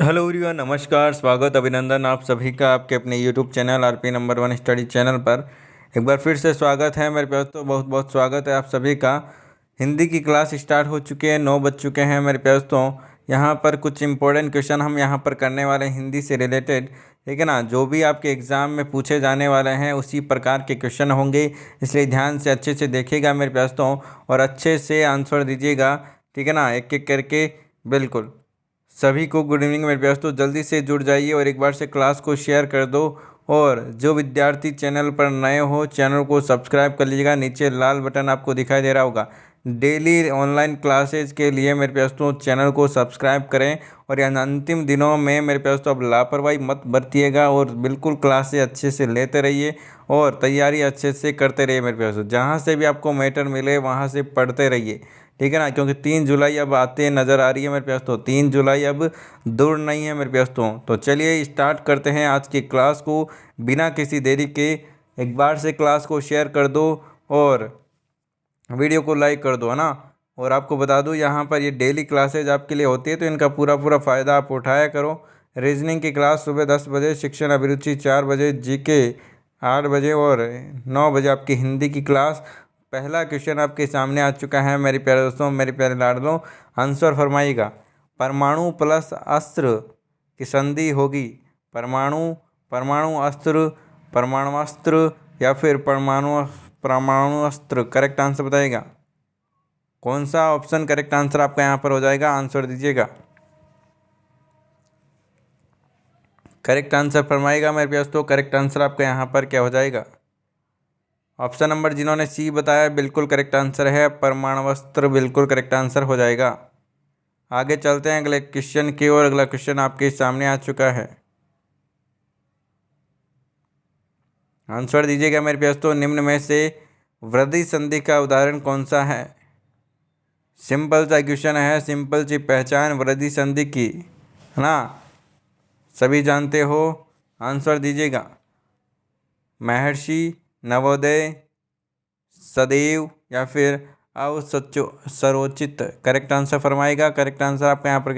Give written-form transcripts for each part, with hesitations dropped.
Hello everyone, नमस्कार, स्वागत, अभिनंदन आप सभी का आपके अपने YouTube channel RP number 1 study channel पर एक बार फिर से स्वागत है मेरे प्यार। तो बहुत बहुत स्वागत है आप सभी का। हिंदी की क्लास स्टार्ट हो चुकी है, 9 बज चुके हैं मेरे प्यार। तो यहाँ पर कुछ इंपॉर्टेंट क्वेश्चन हम यहाँ पर करने वाले हैं हिंदी से रिलेटेड, ठीक है ना। जो भी आपके एग्ज़ाम में पूछे जाने वाले हैं उसी प्रकार के क्वेश्चन होंगे, इसलिए ध्यान से अच्छे से देखिएगा मेरे प्यार। तो और अच्छे से आंसर दीजिएगा, ठीक है ना, एक एक करके। बिल्कुल सभी को गुड इवनिंग मेरे प्यार। तो जल्दी से जुड़ जाइए और एक बार से क्लास को शेयर कर दो। और जो विद्यार्थी चैनल पर नए हो, चैनल को सब्सक्राइब कर लीजिएगा। नीचे लाल बटन आपको दिखाई दे रहा होगा। डेली ऑनलाइन क्लासेज के लिए मेरे प्यार तो चैनल को सब्सक्राइब करें। और यह अंतिम दिनों में मेरे प्यार तो अब लापरवाही मत बरतिएगा और बिल्कुल क्लासेज अच्छे से लेते रहिए और तैयारी अच्छे से करते रहिए मेरे प्यार। जहाँ से भी आपको मैटर मिले वहाँ से पढ़ते रहिए, ठीक है ना, क्योंकि 3 जुलाई अब आते नज़र आ रही है मेरे प्यार। तो 3 जुलाई अब दूर नहीं है मेरे प्यार। तो चलिए स्टार्ट करते हैं आज की क्लास को बिना किसी देरी के। एक बार से क्लास को शेयर कर दो और वीडियो को लाइक कर दो, है ना। और आपको बता दूं यहाँ पर ये डेली क्लासेज आपके लिए होती है, तो इनका पूरा पूरा फ़ायदा आप उठाया करो। रीजनिंग की क्लास सुबह 10 बजे, शिक्षण अभिरुचि 4 बजे, जीके 8 बजे और 9 बजे आपकी हिंदी की क्लास। पहला क्वेश्चन आपके सामने आ चुका है मेरे प्यारे दोस्तों, मेरे प्यारे लाडलों। आंसर फरमाइएगा। परमाणु प्लस अस्त्र की संधि होगी परमाणु, परमाणु अस्त्र, परमाणु या फिर परमाणु परमाणु अस्त्र। करेक्ट आंसर बताइएगा। कौन सा ऑप्शन करेक्ट आंसर आपका यहाँ पर हो जाएगा, आंसर दीजिएगा। करेक्ट आंसर फरमाइएगा मेरे प्यार। तो करेक्ट आंसर आपका यहाँ पर क्या हो जाएगा? ऑप्शन नंबर जिन्होंने सी बताया बिल्कुल करेक्ट आंसर है, परमाणु बिल्कुल करेक्ट आंसर हो जाएगा। आगे चलते हैं अगले क्वेश्चन की ओर। अगला क्वेश्चन आपके सामने आ चुका है, आंसर दीजिएगा मेरे प्यार। तो निम्न में से वृद्धि संधि का उदाहरण कौन सा है? सिंपल सा क्वेश्चन है, सिंपल सी पहचान वृद्धि संधि की, है ना, सभी जानते हो। आंसर दीजिएगा। महर्षि, नवोदय, सदैव या फिर अवसचो सरोचित। करेक्ट आंसर फरमाएगा। करेक्ट आंसर आपका यहाँ पर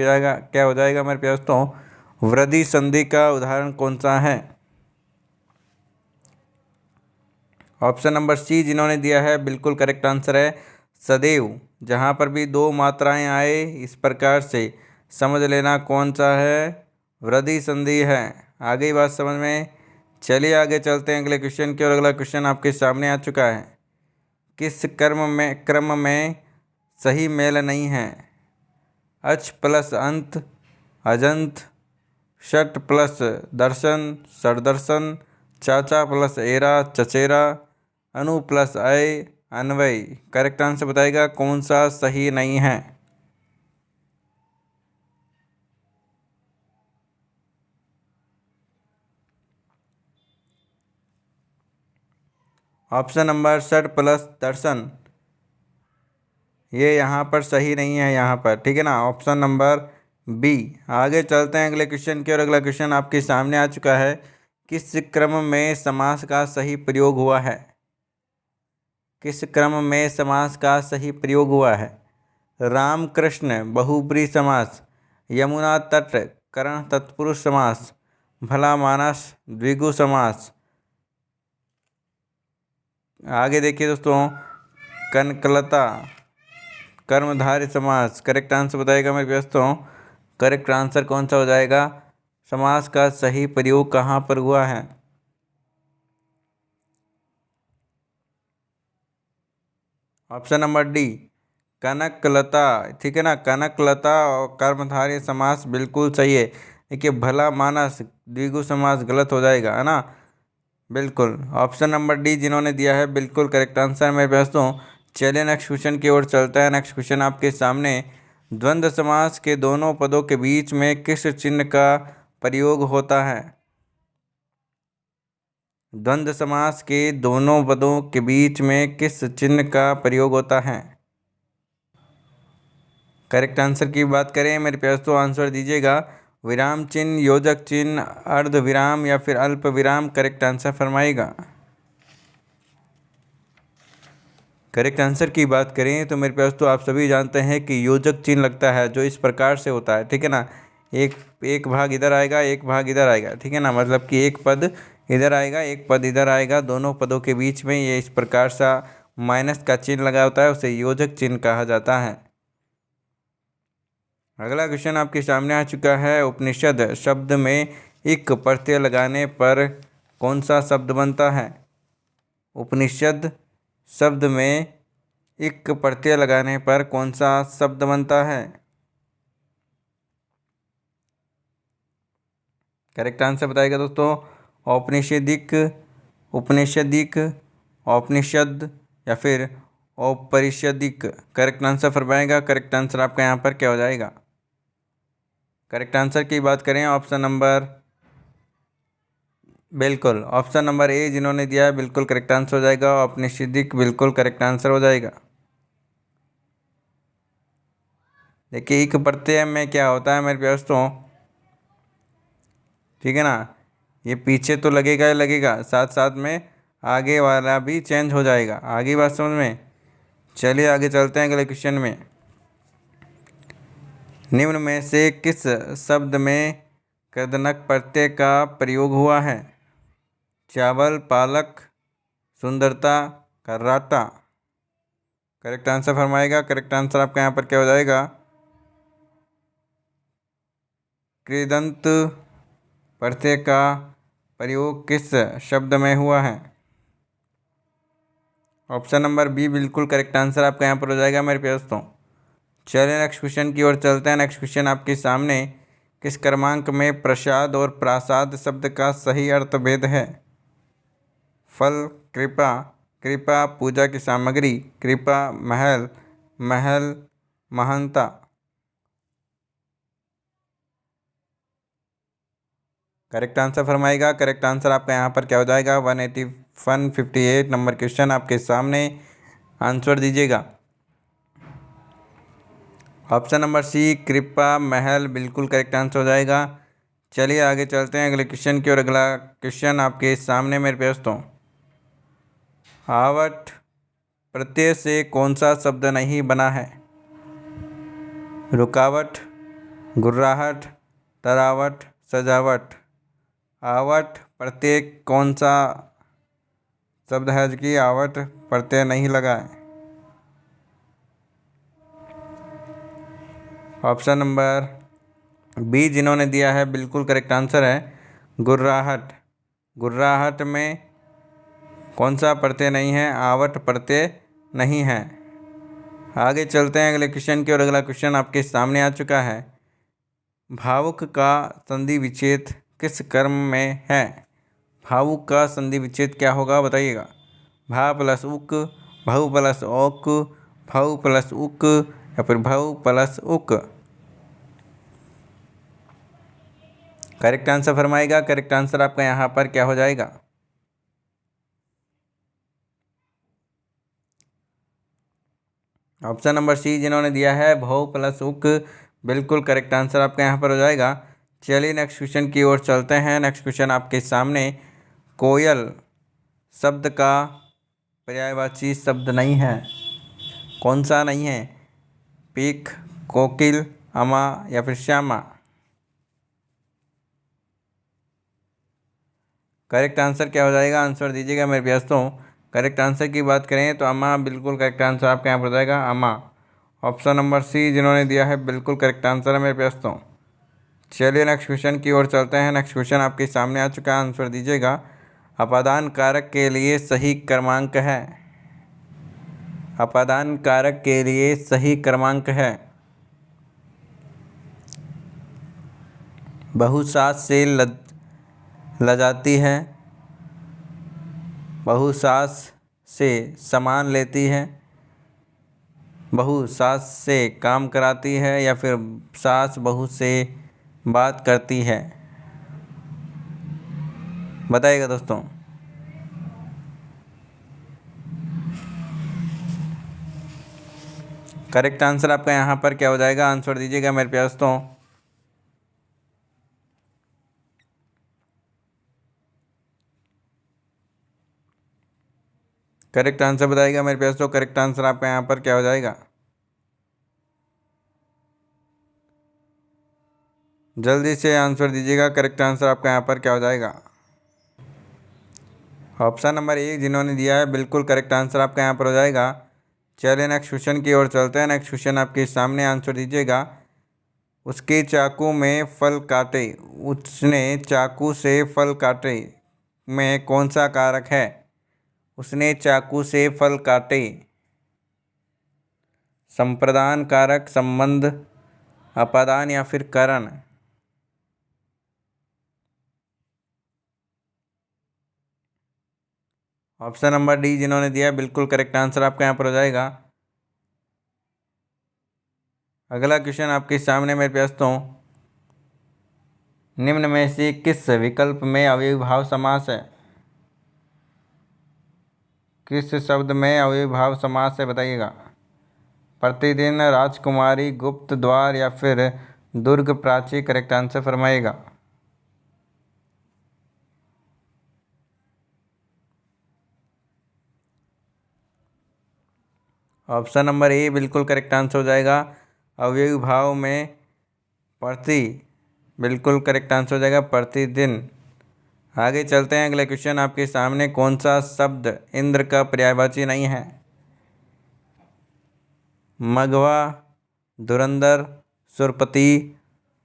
क्या हो जाएगा मेरे प्यार दोस्तों? वृद्धि संधि का उदाहरण कौन सा है? ऑप्शन नंबर सी जिन्होंने दिया है बिल्कुल करेक्ट आंसर है, सदैव। जहाँ पर भी 2 मात्राएं आए इस प्रकार से समझ लेना कौन सा है, वृद्धि संधि है। आगे बात समझ में। चलिए आगे चलते हैं अगले क्वेश्चन की और। अगला क्वेश्चन आपके सामने आ चुका है। किस क्रम में सही मेल नहीं है? अच प्लस अंत, अजंत, षट प्लस दर्शन, षडदर्शन, चाचा प्लस एरा, चचेरा, अनु प्लस अय, अन्वय। करेक्ट आंसर बताएगा कौन सा सही नहीं है। ऑप्शन नंबर षट प्लस दर्शन, ये यहाँ पर सही नहीं है यहाँ पर, ठीक है ना। Option number B. आगे चलते हैं अगले क्वेश्चन की और। अगला क्वेश्चन आपके सामने आ चुका है। किस क्रम में समास का सही प्रयोग हुआ है? किस क्रम में समास का सही प्रयोग हुआ है? राम कृष्ण बहुब्रीहि समास, यमुना तट करण तत्पुरुष समास, भला मानस द्विगु समास। आगे देखिए दोस्तों, कनकलता कर्मधारय समास। करेक्ट आंसर बताएगा मेरे दोस्तों। करेक्ट आंसर कौन सा हो जाएगा? समास का सही प्रयोग कहाँ पर हुआ है? ऑप्शन नंबर डी, कनकलता, ठीक है ना। कनकलता और कर्मधारय समास बिल्कुल सही है। देखिए भला मानस द्विगु समास गलत हो जाएगा, है ना। बिल्कुल ऑप्शन नंबर डी जिन्होंने दिया है बिल्कुल करेक्ट आंसर मेरे दोस्तों। चलिए नेक्स्ट क्वेश्चन की ओर चलता है। नेक्स्ट क्वेश्चन आपके सामने। द्वंद्व समास के दोनों पदों के बीच में किस चिन्ह का प्रयोग होता है? द्वंद्व समास के दोनों पदों के बीच में किस चिन्ह का प्रयोग होता है? करेक्ट आंसर की बात करें मेरे प्यार तो आंसर दीजिएगा। विराम चिन्ह, योजक चिन्ह, अर्ध विराम या फिर अल्प विराम। करेक्ट आंसर फरमाइएगा। करेक्ट आंसर की बात करें तो मेरे पास तो आप सभी जानते हैं कि योजक चिन्ह लगता है, जो इस प्रकार से होता है, ठीक है ना। एक एक भाग इधर आएगा, एक भाग इधर आएगा, ठीक है ना। मतलब कि एक पद इधर आएगा, एक पद इधर आएगा, दोनों पदों के बीच में ये इस प्रकार सा माइनस का चिन्ह लगा होता है, उसे योजक चिन्ह कहा जाता है। अगला क्वेश्चन आपके सामने आ चुका है। उपनिषद शब्द में इक प्रत्यय लगाने पर कौन सा शब्द बनता है? उपनिषद शब्द में इक प्रत्यय लगाने पर कौन सा शब्द बनता है? करेक्ट आंसर बताइएगा दोस्तों। औपनिषदिक, उपनिषदिक, औपनिषद या फिर औपरिषदिक। करेक्ट आंसर फरमाएगा। करेक्ट आंसर आपका यहाँ पर क्या हो जाएगा? करेक्ट आंसर की बात करें ऑप्शन नंबर, बिल्कुल ऑप्शन नंबर ए जिन्होंने दिया है बिल्कुल करेक्ट आंसर हो जाएगा। औपनिषदिक बिल्कुल करेक्ट आंसर हो जाएगा। देखिए इक प्रत्यय में क्या होता है मेरे दोस्तों, ठीक है ना, ये पीछे तो लगेगा ही लगेगा, साथ साथ में आगे वाला भी चेंज हो जाएगा। आगे बात समझ में? चलिए आगे चलते हैं अगले क्वेश्चन में। निम्न में से किस शब्द में कर्दनक प्रत्यय का प्रयोग हुआ है? चावल, पालक, सुंदरता, कर्राटा। करेक्ट आंसर फरमाएगा। करेक्ट आंसर आपका यहाँ पर क्या हो जाएगा? कृदंत प्रत्यय का प्रयोग किस शब्द में हुआ है? ऑप्शन नंबर बी बिल्कुल करेक्ट आंसर आपका यहाँ पर हो जाएगा मेरे दोस्तों। चलिए नेक्स्ट क्वेश्चन की ओर चलते हैं। नेक्स्ट क्वेश्चन आपके सामने, किस क्रमांक में प्रसाद और प्रासाद शब्द का सही अर्थ भेद है? फल, कृपा, कृपा पूजा की सामग्री, कृपा महल, महल महानता। करेक्ट आंसर फरमाएगा। करेक्ट आंसर आपका यहाँ पर क्या हो जाएगा? 158 नंबर क्वेश्चन आपके सामने, आंसर दीजिएगा। ऑप्शन नंबर सी कृपा महल बिल्कुल करेक्ट आंसर हो जाएगा। चलिए आगे चलते हैं अगले क्वेश्चन की और अगला क्वेश्चन आपके सामने मेरे दोस्तों। आवट प्रत्यय से कौन सा शब्द नहीं बना है? रुकावट, गुर्राहट, तरावट, सजावट। आवट प्रत्यय कौन सा शब्द है कि आवट प्रत्यय नहीं लगा है? ऑप्शन नंबर बी जिन्होंने दिया है बिल्कुल करेक्ट आंसर है, गुर्राहट। गुर्राहट में कौन सा प्रत्यय नहीं है? आवट प्रत्यय नहीं है। आगे चलते हैं अगले क्वेश्चन की और अगला क्वेश्चन आपके सामने आ चुका है। भावुक का संधि विच्छेद किस कर्म में है? भावुक का संधि विच्छेद क्या होगा बताइएगा। भा प्लस उक, भऊ प्लस औक, भऊ प्लस उक या फिर भऊ प्लस उक। करेक्ट आंसर फरमाएगा। करेक्ट आंसर आपका यहाँ पर क्या हो जाएगा? ऑप्शन नंबर सी जिन्होंने दिया है भऊ प्लस उक बिल्कुल करेक्ट आंसर आपका यहाँ पर हो जाएगा। चलिए नेक्स्ट क्वेश्चन की ओर चलते हैं। नेक्स्ट क्वेश्चन आपके सामने, कोयल शब्द का पर्यायवाची शब्द नहीं है, कौन सा नहीं है? पीक, कोकिल, अमा या फिर श्यामा। करेक्ट आंसर क्या हो जाएगा? आंसर दीजिएगा मेरे दोस्तों। करेक्ट आंसर की बात करें तो अमा बिल्कुल करेक्ट आंसर आपके यहाँ पर हो जाएगा, अमा। ऑप्शन नंबर सी जिन्होंने दिया है बिल्कुल करेक्ट आंसर है मेरे दोस्तों। चलिए नेक्स्ट क्वेश्चन की ओर चलते हैं। नेक्स्ट क्वेश्चन आपके सामने आ चुका है, आंसर दीजिएगा। अपादान कारक के लिए सही क्रमांक है? अपादान कारक के लिए सही क्रमांक है? बहुसात से लजाती है, बहुसास से सामान लेती है, बहू सास से काम कराती है या फिर सास बहू से बात करती है। बताइएगा दोस्तों। करेक्ट आंसर आपका यहाँ पर क्या हो जाएगा? आंसर दीजिएगा मेरे दोस्तों। करेक्ट आंसर बताइएगा मेरे दोस्तों। करेक्ट आंसर आपका यहाँ पर क्या हो जाएगा? जल्दी से आंसर दीजिएगा। करेक्ट आंसर आपका यहाँ पर क्या हो जाएगा? ऑप्शन नंबर 1 जिन्होंने दिया है बिल्कुल करेक्ट आंसर आपका यहाँ पर हो जाएगा। चलिए नेक्स्ट क्वेश्चन की ओर चलते हैं। नेक्स्ट क्वेश्चन आपके सामने, आंसर दीजिएगा। उसके चाकू में फल काटे, उसने चाकू से फल काटे में कौन सा कारक है? उसने चाकू से फल काटे। संप्रदान कारक, संबंध, अपादान या फिर करण? ऑप्शन नंबर डी जिन्होंने दिया बिल्कुल करेक्ट आंसर आपका यहाँ पर हो जाएगा। अगला क्वेश्चन आपके सामने मैं प्रस्तुत हूँ। निम्न में से किस विकल्प में अव्ययीभाव समास है? किस शब्द में अव्ययीभाव समास है बताइएगा। प्रतिदिन, राजकुमारी, गुप्त द्वार या फिर दुर्ग प्राची? करेक्ट आंसर फरमाइएगा। ऑप्शन नंबर ए बिल्कुल करेक्ट आंसर हो जाएगा। अव्ययीभाव में प्रति बिल्कुल करेक्ट आंसर हो जाएगा, प्रतिदिन। आगे चलते हैं। अगले क्वेश्चन आपके सामने, कौन सा शब्द इंद्र का पर्यायवाची नहीं है? मघवा, धुरंधर, सुरपति,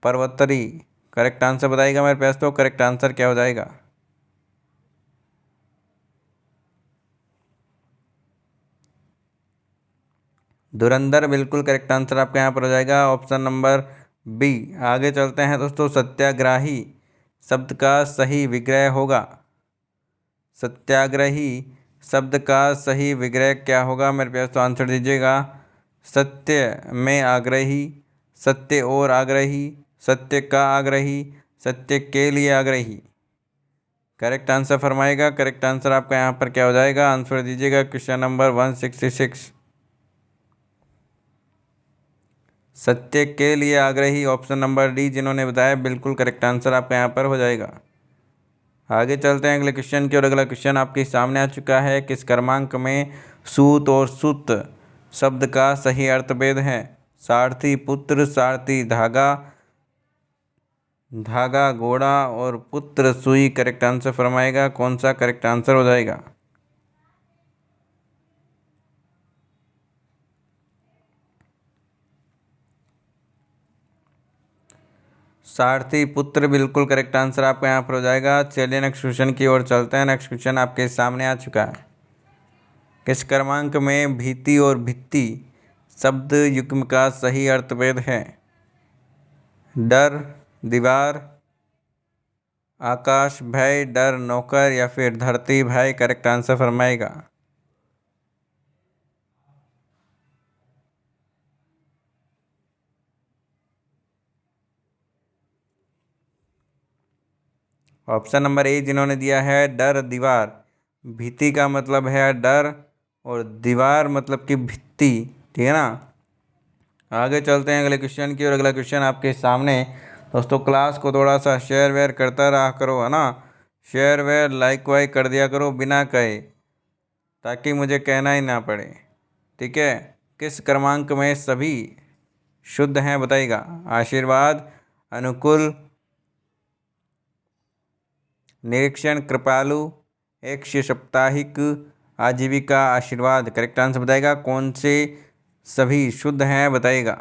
पर्वतरी? करेक्ट आंसर बताइएगा मेरे पास। तो करेक्ट आंसर क्या हो जाएगा? धुरंधर बिल्कुल करेक्ट आंसर आपका यहाँ पर हो जाएगा, ऑप्शन नंबर बी। आगे चलते हैं दोस्तों। सत्याग्रही शब्द का सही विग्रह होगा। सत्याग्रही शब्द का सही विग्रह क्या होगा मेरे पास? तो आंसर दीजिएगा। सत्य में आग्रही, सत्य और आग्रही, सत्य का आग्रही, सत्य के लिए आग्रही? करेक्ट आंसर फरमाएगा। करेक्ट आंसर आपका यहाँ पर क्या हो जाएगा? आंसर दीजिएगा क्वेश्चन नंबर 166। सत्य के लिए आग्रही, ऑप्शन नंबर डी जिन्होंने बताया बिल्कुल करेक्ट आंसर आपका यहाँ पर हो जाएगा। आगे चलते हैं अगले क्वेश्चन की ओर। अगला क्वेश्चन आपके सामने आ चुका है। किस क्रमांक में सूत और सुत शब्द का सही अर्थभेद है? सारथी, पुत्र, सारथी धागा, धागा घोड़ा और पुत्र सुई? करेक्ट आंसर फरमाएगा। कौन सा करेक्ट आंसर हो जाएगा? सारथी, पुत्र बिल्कुल करेक्ट आंसर आपका यहाँ पर हो जाएगा। चलिए नेक्स्ट क्वेश्चन की ओर चलते हैं। नेक्स्ट क्वेश्चन आपके सामने आ चुका है। किस क्रमांक में भीति और भित्ति शब्द युग्म का सही अर्थभेद है? डर, दीवार, आकाश भय, डर नौकर या फिर धरती भय? करेक्ट आंसर फरमाएगा। ऑप्शन नंबर ए जिन्होंने दिया है डर, दीवार। भीति का मतलब है डर और दीवार मतलब कि भित्ति, ठीक है ना। आगे चलते हैं अगले क्वेश्चन की ओर। अगला क्वेश्चन आपके सामने दोस्तों, क्लास को थोड़ा सा शेयर वेयर करता रहा करो, है ना। शेयर वेयर लाइक वाइक कर दिया करो बिना कहे, ताकि मुझे कहना ही ना पड़े, ठीक है। किस क्रमांक में सभी शुद्ध हैं बताइएगा। आशीर्वाद, अनुकूल, निरीक्षण, कृपालु, एक साप्ताहिक, आजीविका, आशीर्वाद? करेक्ट आंसर बताइएगा। कौन से सभी शुद्ध हैं बताइएगा।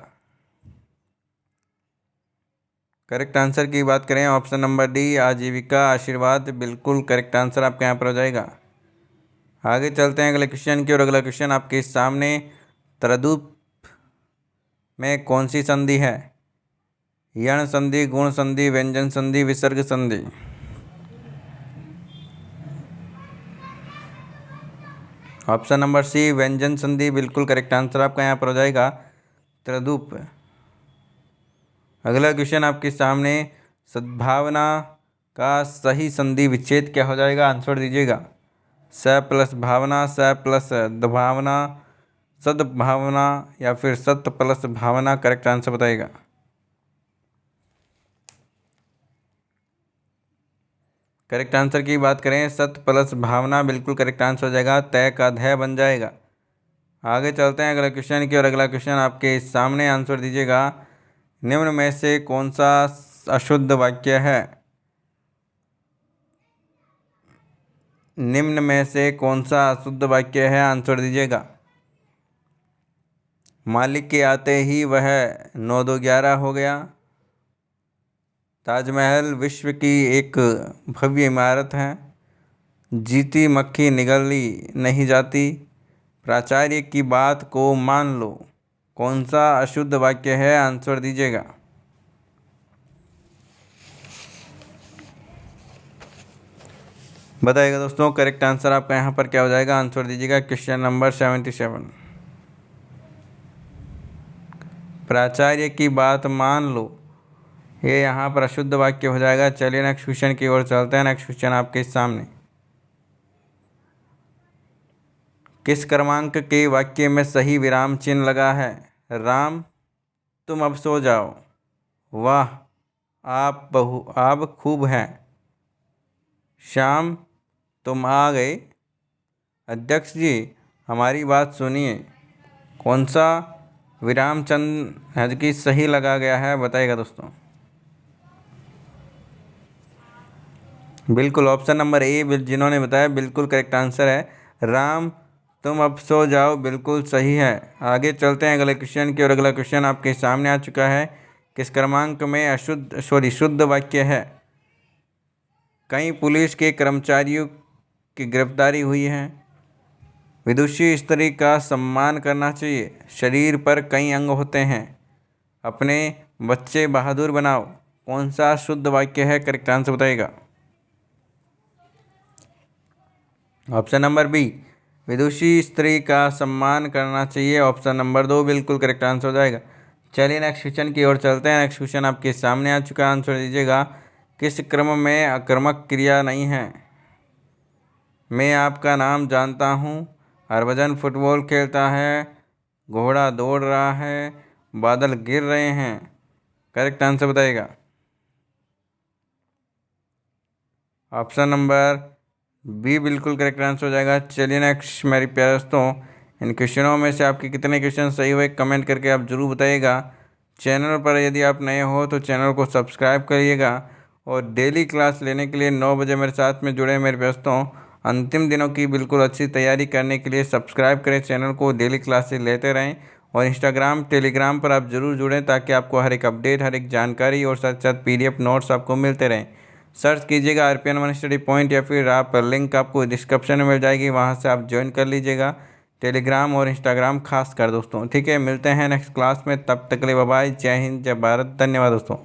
करेक्ट आंसर की बात करें, ऑप्शन नंबर डी आजीविका, आशीर्वाद बिल्कुल करेक्ट आंसर आपके यहाँ पर हो जाएगा। आगे चलते हैं अगले क्वेश्चन की ओर। अगला क्वेश्चन आपके सामने, त्रदुप में कौन सी संधि है? यण संधि, गुण संधि, व्यंजन संधि, विसर्ग संधि? ऑप्शन नंबर सी व्यंजन संधि बिल्कुल करेक्ट आंसर आपका यहाँ पर हो जाएगा। त्रदुप। अगला क्वेश्चन आपके सामने, सद्भावना का सही संधि विच्छेद क्या हो जाएगा? आंसर दीजिएगा। स प्लस भावना, स प्लस भावना, सद्भावना या फिर सत प्लस भावना? करेक्ट आंसर बताइएगा। करेक्ट आंसर की बात करें, सत प्लस भावना बिल्कुल करेक्ट आंसर हो जाएगा। तय का धय बन जाएगा। आगे चलते हैं अगले क्वेश्चन की और। अगला क्वेश्चन आपके सामने, आंसर दीजिएगा। निम्न में से कौन सा अशुद्ध वाक्य है? निम्न में से कौन सा अशुद्ध वाक्य है? आंसर दीजिएगा। मालिक के आते ही वह 9-2-11 हो गया। ताजमहल विश्व की एक भव्य इमारत है। जीती मक्खी निगली नहीं जाती। प्राचार्य की बात को मान लो। कौन सा अशुद्ध वाक्य है? आंसर दीजिएगा। बताइएगा दोस्तों, करेक्ट आंसर आपका यहाँ पर क्या हो जाएगा? आंसर दीजिएगा क्वेश्चन नंबर 77। प्राचार्य की बात मान लो, ये यहाँ पर अशुद्ध वाक्य हो जाएगा। चलिए नेक्स्ट क्वेश्चन की ओर चलते हैं। नेक्स्ट क्वेश्चन आपके सामने, किस क्रमांक के वाक्य में सही विराम चिन्ह लगा है? राम तुम अब सो जाओ। वाह आप खूब हैं। श्याम तुम आ गए। अध्यक्ष जी हमारी बात सुनिए। कौन सा विराम चिन्ह है कि सही लगा गया है? बताइएगा दोस्तों। बिल्कुल ऑप्शन नंबर ए जिन्होंने बताया बिल्कुल करेक्ट आंसर है। राम तुम अब सो जाओ बिल्कुल सही है। आगे चलते हैं अगले क्वेश्चन की और अगला क्वेश्चन आपके सामने आ चुका है। किस क्रमांक में शुद्ध वाक्य है? कई पुलिस के कर्मचारियों की गिरफ्तारी हुई है। विदुषी स्त्री का सम्मान करना चाहिए। शरीर पर कई अंग होते हैं। अपने बच्चे बहादुर बनाओ। कौन सा शुद्ध वाक्य है? करेक्ट आंसर बताइएगा। ऑप्शन नंबर बी, विदुषी स्त्री का सम्मान करना चाहिए। ऑप्शन नंबर 2 बिल्कुल करेक्ट आंसर हो जाएगा। चलिए नेक्स्ट क्वेश्चन की ओर चलते हैं। नेक्स्ट क्वेश्चन आपके सामने आ चुका है। आंसर दीजिएगा। किस क्रम में आक्रामक क्रिया नहीं है? मैं आपका नाम जानता हूँ। हरभजन फुटबॉल खेलता है। घोड़ा दौड़ रहा है। बादल गिर रहे हैं। करेक्ट आंसर बताइएगा। ऑप्शन नंबर बी बिल्कुल करेक्ट आंसर हो जाएगा। चलिए नेक्स्ट मेरे प्यारे दोस्तों, इन क्वेश्चनों में से आपके कितने क्वेश्चन सही हुए कमेंट करके आप ज़रूर बताइएगा। चैनल पर यदि आप नए हो तो चैनल को सब्सक्राइब करिएगा और डेली क्लास लेने के लिए 9 बजे मेरे साथ में जुड़े मेरे दोस्तों। अंतिम दिनों की बिल्कुल अच्छी तैयारी करने के लिए सब्सक्राइब करें चैनल को, डेली क्लासेस लेते रहें और इंस्टाग्राम टेलीग्राम पर आप ज़रूर जुड़ें ताकि आपको हर एक अपडेट, हर एक जानकारी और साथ साथ PDF नोट्स आपको मिलते रहें। सर्च कीजिएगा RPN 1 स्टडी पॉइंट या फिर आप लिंक आपको डिस्क्रिप्शन में मिल जाएगी, वहाँ से आप ज्वाइन कर लीजिएगा टेलीग्राम और इंस्टाग्राम खास कर दोस्तों। ठीक है, मिलते हैं नेक्स्ट क्लास में। तब तक के लिए बाय बाय। जय हिंद, जय भारत। धन्यवाद दोस्तों।